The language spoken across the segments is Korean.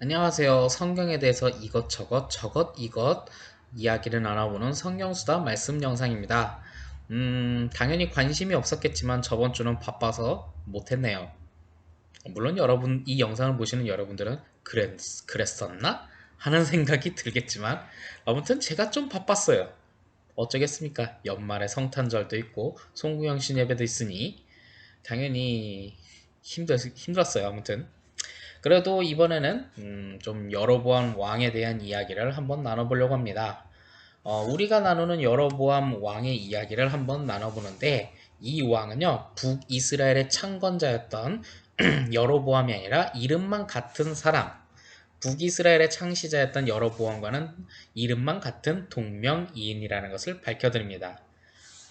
안녕하세요. 성경에 대해서 이것저것 저것 이것 이야기를 나눠보는 성경수다 말씀 영상입니다. 당연히 관심이 없었겠지만 저번 주는 바빠서 못했네요. 물론 이 영상을 보시는 여러분들은 그랬었나? 하는 생각이 들겠지만 아무튼 제가 좀 바빴어요. 어쩌겠습니까? 연말에 성탄절도 있고 송구영 신예배도 있으니 당연히 힘들었어요. 아무튼 그래도 이번에는 좀 여로보암 왕에 대한 이야기를 한번 나눠보려고 합니다. 우리가 나누는 여로보암 왕의 이야기를 한번 나눠보는데 이 왕은요 북이스라엘의 창건자였던 여로보암이 아니라 이름만 같은 사람, 북이스라엘의 창시자였던 여로보암과는 이름만 같은 동명이인이라는 것을 밝혀드립니다.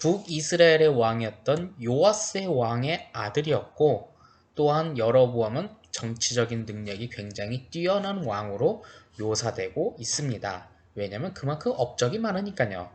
북이스라엘의 왕이었던 요아스의 왕의 아들이었고, 또한 여로보암은 정치적인 능력이 굉장히 뛰어난 왕으로 묘사되고 있습니다. 왜냐면 그만큼 업적이 많으니까요.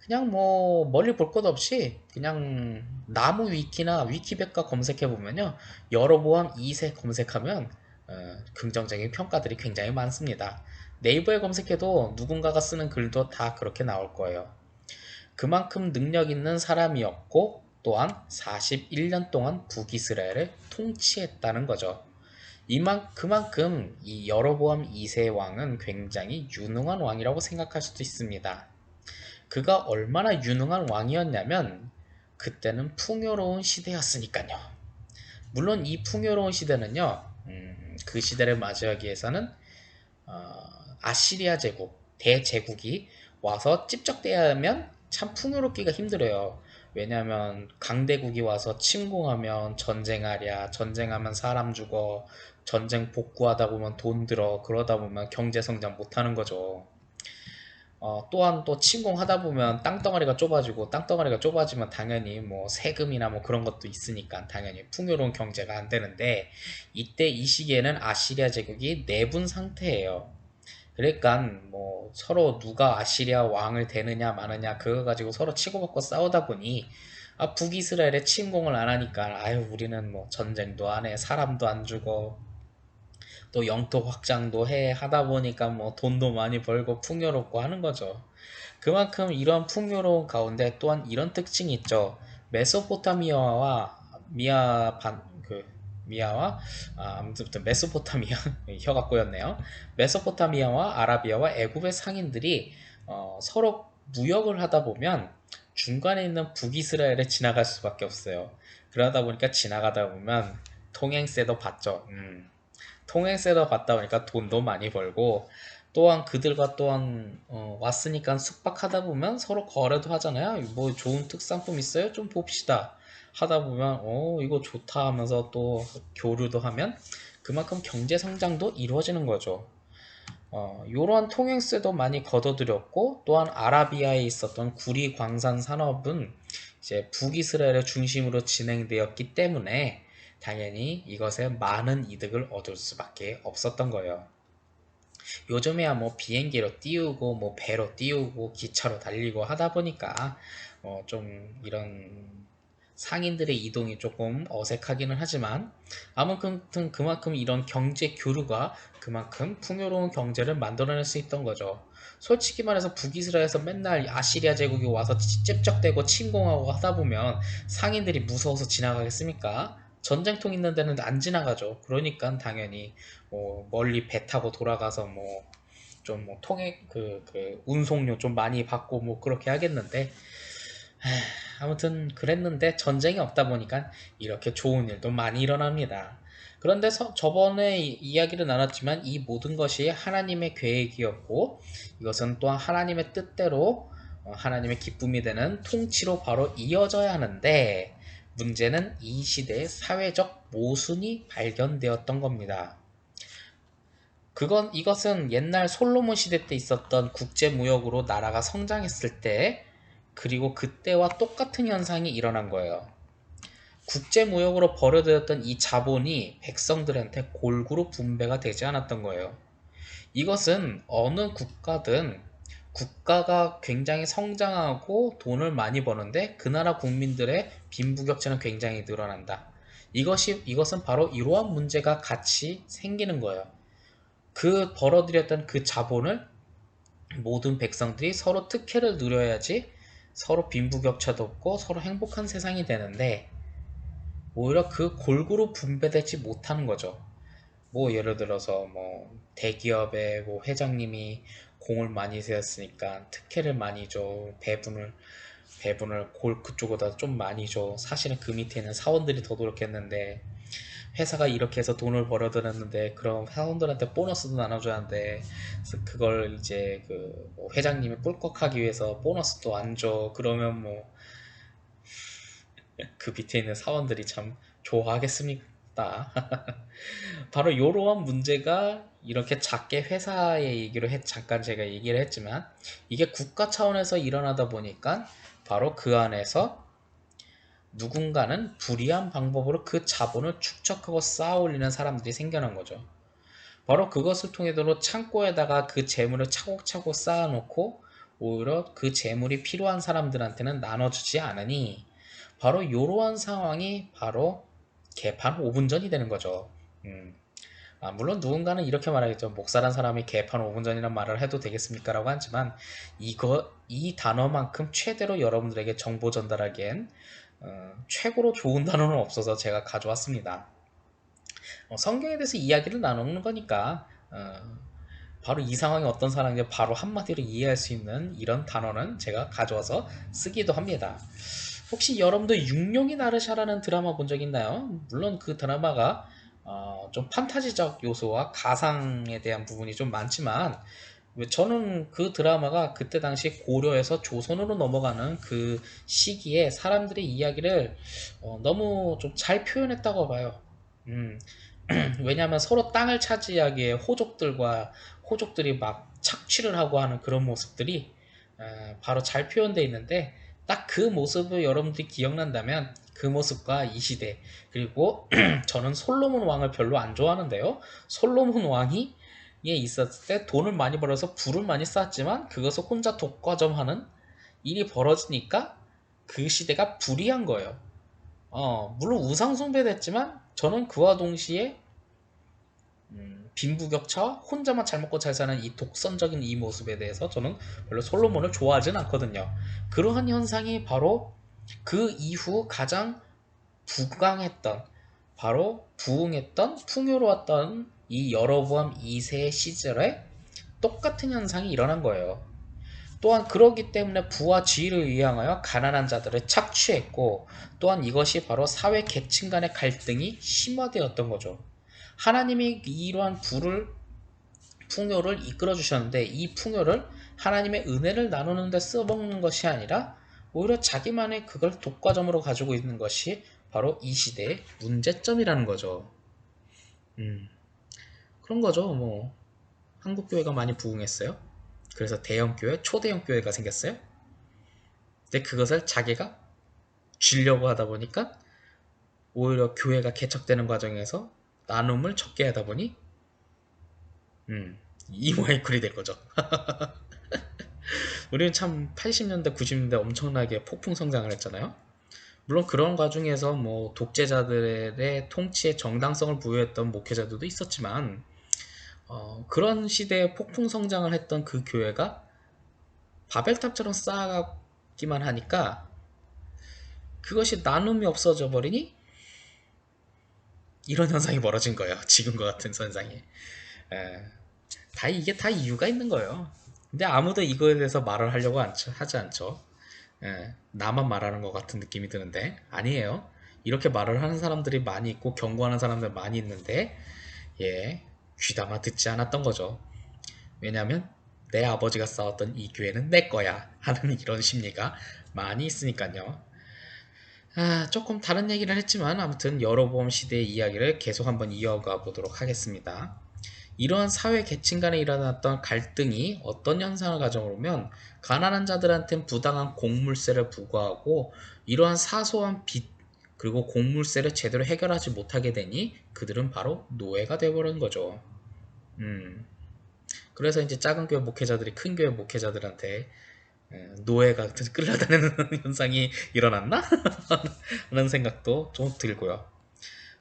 그냥 뭐 멀리 볼 것 없이 그냥 나무 위키나 위키백과 검색해 보면요, 여로보암 2세 검색하면 긍정적인 평가들이 굉장히 많습니다. 네이버에 검색해도 누군가가 쓰는 글도 다 그렇게 나올 거예요. 그만큼 능력 있는 사람이었고 또한 41년 동안 북이스라엘을 통치했다는 거죠. 그만큼 이 여로보암 2세 왕은 굉장히 유능한 왕이라고 생각할 수도 있습니다. 그가 얼마나 유능한 왕이었냐면 그때는 풍요로운 시대였으니까요. 물론 이 풍요로운 시대는요, 그 시대를 맞이하기 위해서는 아시리아 제국, 대제국이 와서 찝적대야 하면 참 풍요롭기가 힘들어요. 왜냐하면 강대국이 와서 침공하면 전쟁하랴, 전쟁하면 사람 죽어, 전쟁 복구하다 보면 돈 들어, 그러다 보면 경제 성장 못하는 거죠. 또한 또 침공하다 보면 땅덩어리가 좁아지고 땅덩어리가 좁아지면 당연히 뭐 세금이나 뭐 그런 것도 있으니까 당연히 풍요로운 경제가 안 되는데 이때 이 시기에는 아시리아 제국이 내분 상태예요. 그러니까 뭐 서로 누가 아시리아 왕을 되느냐 마느냐 그거 가지고 서로 치고받고 싸우다 보니 북이스라엘에 침공을 안 하니까 아유 우리는 뭐 전쟁도 안 해 사람도 안 죽어 또 영토 확장도 해 하다 보니까 뭐 돈도 많이 벌고 풍요롭고 하는 거죠. 그만큼 이런 풍요로운 가운데 또한 이런 특징이 있죠. 메소포타미아와 미아 반, 그 미아와 아무튼 메소포타미아 혀가 꼬였네요. 메소포타미아와 아라비아와 애굽의 상인들이 서로 무역을 하다 보면 중간에 있는 북이스라엘에 지나갈 수밖에 없어요. 그러다 보니까 지나가다 보면 통행세도 받죠. 통행세도 받다 보니까 돈도 많이 벌고 또한 그들과 또한 왔으니까 숙박하다 보면 서로 거래도 하잖아요. 뭐 좋은 특산품 있어요? 좀 봅시다. 하다 보면 이거 좋다 하면서 또 교류도 하면 그만큼 경제 성장도 이루어지는 거죠. 이러한 통행세도 많이 걷어들였고 또한 아라비아에 있었던 구리 광산 산업은 이제 북이스라엘을 중심으로 진행되었기 때문에 당연히 이것에 많은 이득을 얻을 수밖에 없었던 거예요. 요즘에야 뭐 비행기로 띄우고 뭐 배로 띄우고 기차로 달리고 하다 보니까 좀 이런 상인들의 이동이 조금 어색하기는 하지만 아무튼 그만큼 이런 경제 교류가 그만큼 풍요로운 경제를 만들어낼 수 있던 거죠. 솔직히 말해서 북이스라엘에서 맨날 아시리아 제국이 와서 찝쩍대고 침공하고 하다 보면 상인들이 무서워서 지나가겠습니까? 전쟁통 있는 데는 안 지나가죠. 그러니까 당연히 뭐 멀리 배 타고 돌아가서 뭐 좀 뭐 통행 그 운송료 좀 많이 받고 뭐 그렇게 하겠는데 아무튼 그랬는데 전쟁이 없다 보니까 이렇게 좋은 일도 많이 일어납니다. 그런데 저번에 이야기를 나눴지만 이 모든 것이 하나님의 계획이었고 이것은 또한 하나님의 뜻대로 하나님의 기쁨이 되는 통치로 바로 이어져야 하는데 문제는 이 시대의 사회적 모순이 발견되었던 겁니다. 이것은 옛날 솔로몬 시대 때 있었던 국제무역으로 나라가 성장했을 때, 그리고 그때와 똑같은 현상이 일어난 거예요. 국제무역으로 벌어들였던 이 자본이 백성들한테 골고루 분배가 되지 않았던 거예요. 이것은 어느 국가든 국가가 굉장히 성장하고 돈을 많이 버는데 그 나라 국민들의 빈부격차는 굉장히 늘어난다. 이것은 바로 이러한 문제가 같이 생기는 거예요. 그 벌어들였던 그 자본을 모든 백성들이 서로 특혜를 누려야지 서로 빈부격차도 없고 서로 행복한 세상이 되는데 오히려 그 골고루 분배되지 못하는 거죠. 뭐 예를 들어서 뭐 대기업의 뭐 회장님이 공을 많이 세웠으니까 특혜를 많이 줘, 배분을 골 그쪽보다 좀 많이 줘. 사실은 그 밑에 있는 사원들이 더 노력했는데 회사가 이렇게 해서 돈을 벌어들였는데 그럼 사원들한테 보너스도 나눠줘야 하는데 그걸 이제 그뭐 회장님이 꿀꺽하기 위해서 보너스도 안 줘. 그러면 뭐 그 밑에 있는 사원들이 참 좋아하겠습니까? 바로 이러한 문제가 이렇게 작게 회사의 얘기로 잠깐 제가 얘기를 했지만 이게 국가 차원에서 일어나다 보니까 바로 그 안에서 누군가는 불이한 방법으로 그 자본을 축적하고 쌓아 올리는 사람들이 생겨난 거죠. 바로 그것을 통해서 창고에다가 그 재물을 차곡차곡 쌓아놓고 오히려 그 재물이 필요한 사람들한테는 나눠주지 않으니 바로 이러한 상황이 바로 개판 5분 전이 되는 거죠. 음. 물론 누군가는 이렇게 말하겠죠. 목사란 사람이 개판 5분 전이란 말을 해도 되겠습니까? 라고 하지만 이 단어만큼 최대로 여러분들에게 정보 전달하기엔 최고로 좋은 단어는 없어서 제가 가져왔습니다. 성경에 대해서 이야기를 나누는 거니까 바로 이 상황이 어떤 상황인지 바로 한마디로 이해할 수 있는 이런 단어는 제가 가져와서 쓰기도 합니다. 혹시 여러분들 육룡이 나르샤라는 드라마 본 적 있나요? 물론 그 드라마가 좀 판타지적 요소와 가상에 대한 부분이 좀 많지만 저는 그 드라마가 그때 당시 고려에서 조선으로 넘어가는 그 시기에 사람들의 이야기를 너무 좀 잘 표현했다고 봐요. 음, 왜냐하면 서로 땅을 차지하기에 호족들이 막 착취를 하고 하는 그런 모습들이 바로 잘 표현되어 있는데 딱 그 모습을 여러분들이 기억난다면 그 모습과 이 시대 그리고 저는 솔로몬 왕을 별로 안 좋아하는데요. 솔로몬 왕이 예 있었을 때 돈을 많이 벌어서 부를 많이 쌓았지만 그것을 혼자 독과점하는 일이 벌어지니까 그 시대가 불이한 거예요. 물론 우상숭배됐지만 저는 그와 동시에 빈부격차, 혼자만 잘 먹고 잘 사는 이 독선적인 이 모습에 대해서 저는 별로 솔로몬을 좋아하진 않거든요. 그러한 현상이 바로 그 이후 가장 부강했던, 바로 부흥했던, 풍요로웠던 이 여로보암 2세 시절에 똑같은 현상이 일어난 거예요. 또한 그러기 때문에 부와 지위를 위하여 가난한 자들을 착취했고 또한 이것이 바로 사회 계층 간의 갈등이 심화되었던 거죠. 하나님이 이러한 풍요를 이끌어 주셨는데 이 풍요를 하나님의 은혜를 나누는 데 써먹는 것이 아니라 오히려 자기만의 그걸 독과점으로 가지고 있는 것이 바로 이 시대의 문제점이라는 거죠. 그런 거죠. 뭐 한국 교회가 많이 부흥했어요. 그래서 대형 교회, 초대형 교회가 생겼어요. 근데 그것을 자기가 쥐려고 하다 보니까 오히려 교회가 개척되는 과정에서 나눔을 적게 하다 보니 이 모양이 꿀이 된 거죠. 우리는 참 80년대, 90년대 엄청나게 폭풍 성장을 했잖아요. 물론 그런 과정에서 뭐 독재자들의 통치에 정당성을 부여했던 목회자들도 있었지만 그런 시대에 폭풍 성장을 했던 그 교회가 바벨탑처럼 쌓아가기만 하니까 그것이 나눔이 없어져 버리니 이런 현상이 벌어진 거예요. 지금과 같은 현상이. 이게 다 이유가 있는 거예요. 근데 아무도 이거에 대해서 말을 하려고 하지 않죠. 나만 말하는 것 같은 느낌이 드는데 아니에요. 이렇게 말을 하는 사람들이 많이 있고 경고하는 사람들 많이 있는데 귀담아 듣지 않았던 거죠. 왜냐하면 내 아버지가 쌓았던 이 교회는 내 거야 하는 이런 심리가 많이 있으니까요. 조금 다른 얘기를 했지만 아무튼 여로보암 시대의 이야기를 계속 한번 이어가 보도록 하겠습니다. 이러한 사회 계층 간에 일어났던 갈등이 어떤 현상을 가져오면 가난한 자들한테는 부당한 공물세를 부과하고 이러한 사소한 빚 그리고 공물세를 제대로 해결하지 못하게 되니 그들은 바로 노예가 되어버린 거죠. 그래서 이제 작은 교회 목회자들이 큰 교회 목회자들한테 노예가 끌려다니는 현상이 일어났나? 하는 생각도 좀 들고요.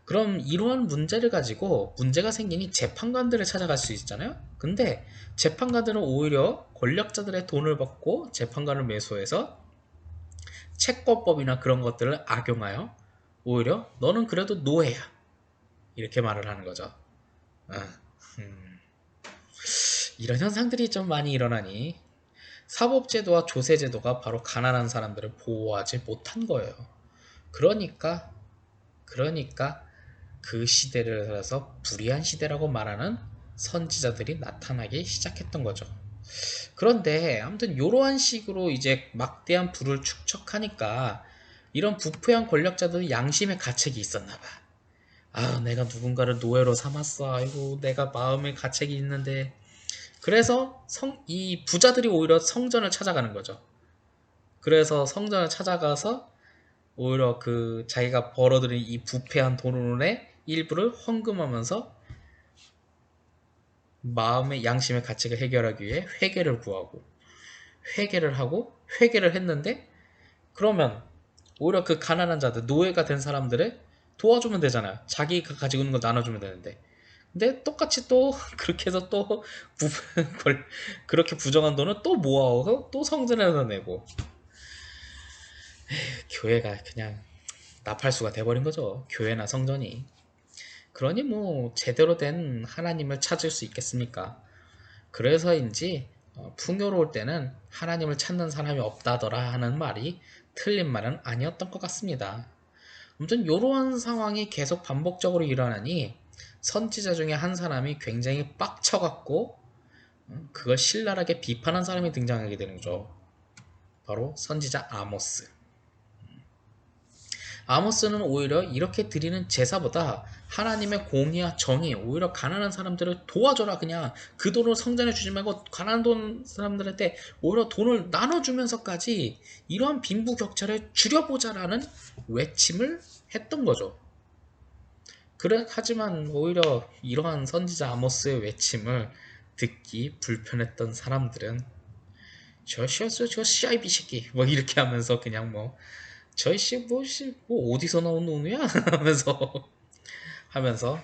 그럼 이러한 문제를 가지고 문제가 생기니 재판관들을 찾아갈 수 있잖아요. 근데 재판관들은 오히려 권력자들의 돈을 받고 재판관을 매수해서 채권법이나 그런 것들을 악용하여 오히려 너는 그래도 노예야 이렇게 말을 하는 거죠. 어, 음, 이런 현상들이 좀 많이 일어나니 사법제도와 조세제도가 바로 가난한 사람들을 보호하지 못한 거예요. 그러니까 그러니까 그 시대를 살아서 불의한 시대라고 말하는 선지자들이 나타나기 시작했던 거죠. 그런데 아무튼 이러한 식으로 이제 막대한 부를 축적하니까 이런 부패한 권력자들은 양심의 가책이 있었나 봐. 아, 내가 누군가를 노예로 삼았어. 아이고, 내가 마음의 가책이 있는데. 그래서 이 부자들이 오히려 성전을 찾아가는 거죠. 그래서 성전을 찾아가서 오히려 그 자기가 벌어들인 이 부패한 돈의 일부를 헌금하면서 마음의 양심의 가책을 해결하기 위해 회개를 구하고 회개를 하고 회개를 했는데 그러면 오히려 그 가난한 자들 노예가 된 사람들을 도와주면 되잖아요. 자기가 가지고 있는 거 나눠주면 되는데 근데 똑같이 또 그렇게 해서 또 부, 그렇게 부정한 돈을 또 모아서 또 성전에서 내고 교회가 그냥 나팔수가 돼버린 거죠. 교회나 성전이. 그러니 뭐 제대로 된 하나님을 찾을 수 있겠습니까? 그래서인지 풍요로울 때는 하나님을 찾는 사람이 없다더라 하는 말이 틀린 말은 아니었던 것 같습니다. 아무튼 이러한 상황이 계속 반복적으로 일어나니 선지자 중에 한 사람이 굉장히 빡쳐갖고 그걸 신랄하게 비판한 사람이 등장하게 되는 거죠. 바로 선지자 아모스. 아모스는 오히려 이렇게 드리는 제사보다 하나님의 공의와 정의, 오히려 가난한 사람들을 도와줘라. 그냥 그 돈을 성전에 주지 말고 가난한 사람들한테 오히려 돈을 나눠주면서까지 이러한 빈부격차를 줄여보자라는 외침을 했던 거죠. 그래, 하지만 오히려 이러한 선지자 아모스의 외침을 듣기 불편했던 사람들은 저 CIB 새끼 뭐 이렇게 하면서 그냥 뭐 저이씨 뭐 어디서 나온 놈이야 하면서 하면서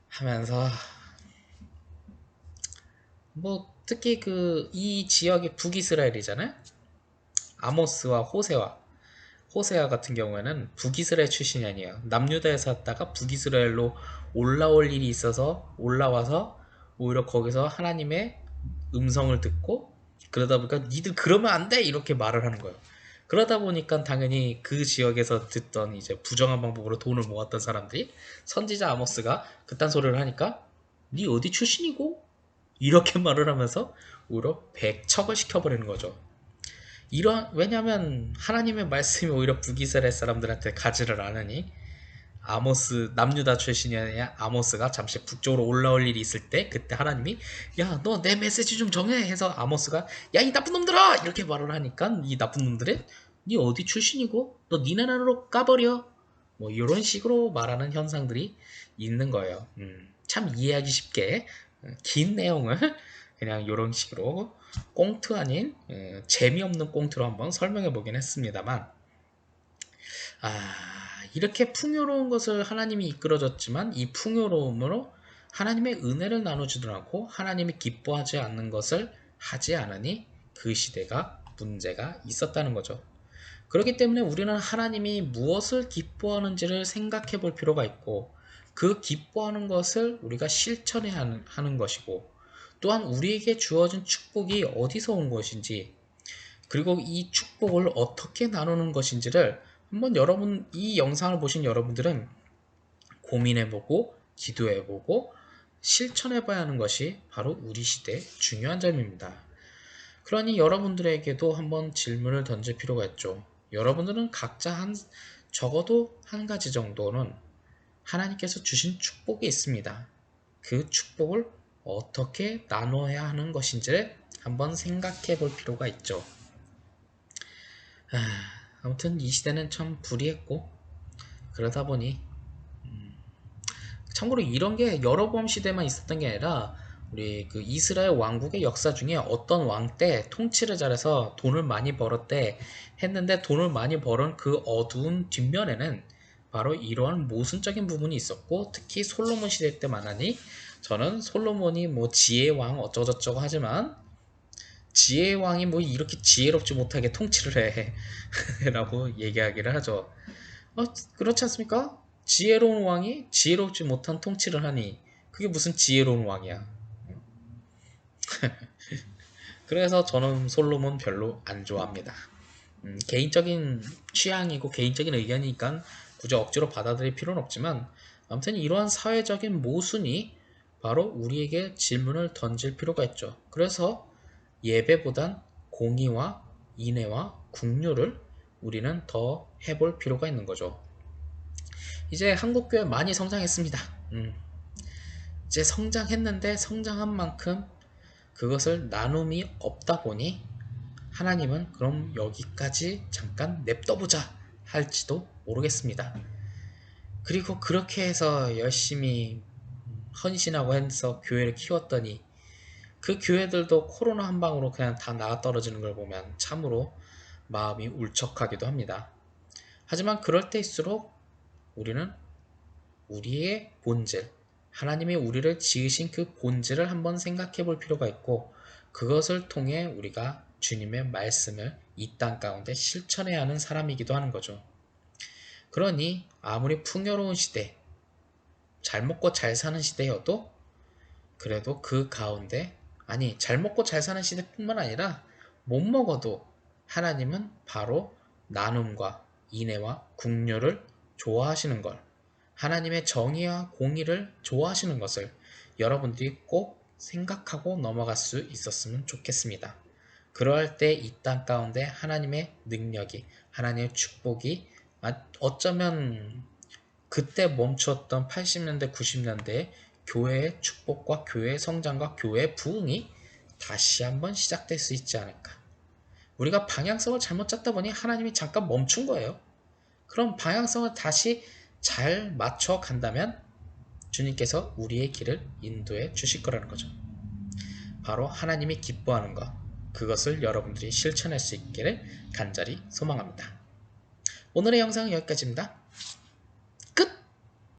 하면서 뭐 특히 그 이 지역이 북이스라엘이잖아요. 아모스와 호세아 같은 경우에는 북이스라엘 출신이 아니에요. 남유다에 샀다가 북이스라엘로 올라올 일이 있어서 올라와서 오히려 거기서 하나님의 음성을 듣고 그러다 보니까 니들 그러면 안 돼 이렇게 말을 하는 거예요. 그러다 보니까 당연히 그 지역에서 듣던 이제 부정한 방법으로 돈을 모았던 사람들이 선지자 아모스가 그딴 소리를 하니까 니 어디 출신이고? 이렇게 말을 하면서 오히려 배척을 시켜버리는 거죠. 왜냐면 하나님의 말씀이 오히려 북이스라엘 사람들한테 가지를 않으니 아모스 남유다 출신이 아니라 아모스가 잠시 북쪽으로 올라올 일이 있을 때 그때 하나님이 야 너 내 메시지 좀 정해 해서 아모스가 야 이 나쁜 놈들아 이렇게 말을 하니까 이 나쁜 놈들은 니 어디 출신이고 너 니네 나라로 까버려 뭐 이런 식으로 말하는 현상들이 있는 거예요. 참 이해하기 쉽게 긴 내용을 그냥 이런 식으로 꽁트 아닌 재미없는 꽁트로 한번 설명해 보긴 했습니다만 이렇게 풍요로운 것을 하나님이 이끌어줬지만 이 풍요로움으로 하나님의 은혜를 나누지도 않고 하나님이 기뻐하지 않는 것을 하지 않으니 그 시대가 문제가 있었다는 거죠. 그렇기 때문에 우리는 하나님이 무엇을 기뻐하는지를 생각해 볼 필요가 있고 그 기뻐하는 것을 우리가 실천해야 하는 것이고 또한 우리에게 주어진 축복이 어디서 온 것인지 그리고 이 축복을 어떻게 나누는 것인지를 한번 이 영상을 보신 여러분들은 고민해보고 기도해보고 실천해봐야 하는 것이 바로 우리 시대의 중요한 점입니다. 그러니 여러분들에게도 한번 질문을 던질 필요가 있죠. 여러분들은 각자 적어도 한 가지 정도는 하나님께서 주신 축복이 있습니다. 그 축복을 어떻게 나눠야 하는 것인지를 한번 생각해 볼 필요가 있죠. 아무튼 이 시대는 참 불의했고 그러다 보니 참고로 이런 게 여로보암 시대만 있었던 게 아니라 우리 그 이스라엘 왕국의 역사 중에 어떤 왕 때 통치를 잘해서 돈을 많이 벌었대 했는데 돈을 많이 벌은 그 어두운 뒷면에는 바로 이러한 모순적인 부분이 있었고, 특히 솔로몬 시대 때만 하니 저는 솔로몬이 뭐 지혜의 왕 어쩌고저쩌고 하지만 지혜의 왕이 뭐 이렇게 지혜롭지 못하게 통치를 해 라고 얘기하기를 하죠. 그렇지 않습니까? 지혜로운 왕이 지혜롭지 못한 통치를 하니 그게 무슨 지혜로운 왕이야. 그래서 저는 솔로몬 별로 안 좋아합니다. 개인적인 취향이고 개인적인 의견이니까 굳이 억지로 받아들일 필요는 없지만, 아무튼 이러한 사회적인 모순이 바로 우리에게 질문을 던질 필요가 있죠. 그래서 예배보단 공의와 인애와 국률을 우리는 더 해볼 필요가 있는 거죠. 이제 한국교회 많이 성장했습니다. 이제 성장했는데 성장한 만큼 그것을 나눔이 없다 보니 하나님은 그럼 여기까지 잠깐 냅둬보자 할지도 모르겠습니다. 그리고 그렇게 해서 열심히 헌신하고 해서 교회를 키웠더니 그 교회들도 코로나 한 방으로 그냥 다 나가 떨어지는 걸 보면 참으로 마음이 울적하기도 합니다. 하지만 그럴 때일수록 우리는 우리의 본질, 하나님이 우리를 지으신 그 본질을 한번 생각해 볼 필요가 있고, 그것을 통해 우리가 주님의 말씀을 이 땅 가운데 실천해야 하는 사람이기도 하는 거죠. 그러니 아무리 풍요로운 시대, 잘 먹고 잘 사는 시대여도 그래도 그 가운데, 아니 잘 먹고 잘 사는 시대뿐만 아니라 못 먹어도 하나님은 바로 나눔과 인애와 긍휼을 좋아하시는 걸, 하나님의 정의와 공의를 좋아하시는 것을 여러분들이 꼭 생각하고 넘어갈 수 있었으면 좋겠습니다. 그러할 때 이 땅 가운데 하나님의 능력이, 하나님의 축복이 어쩌면 그때 멈추었던 80년대, 90년대 교회의 축복과 교회의 성장과 교회의 부흥이 다시 한번 시작될 수 있지 않을까. 우리가 방향성을 잘못 잡다 보니 하나님이 잠깐 멈춘 거예요. 그럼 방향성을 다시 잘 맞춰 간다면 주님께서 우리의 길을 인도해 주실 거라는 거죠. 바로 하나님이 기뻐하는 것, 그것을 여러분들이 실천할 수 있기를 간절히 소망합니다. 오늘의 영상은 여기까지입니다.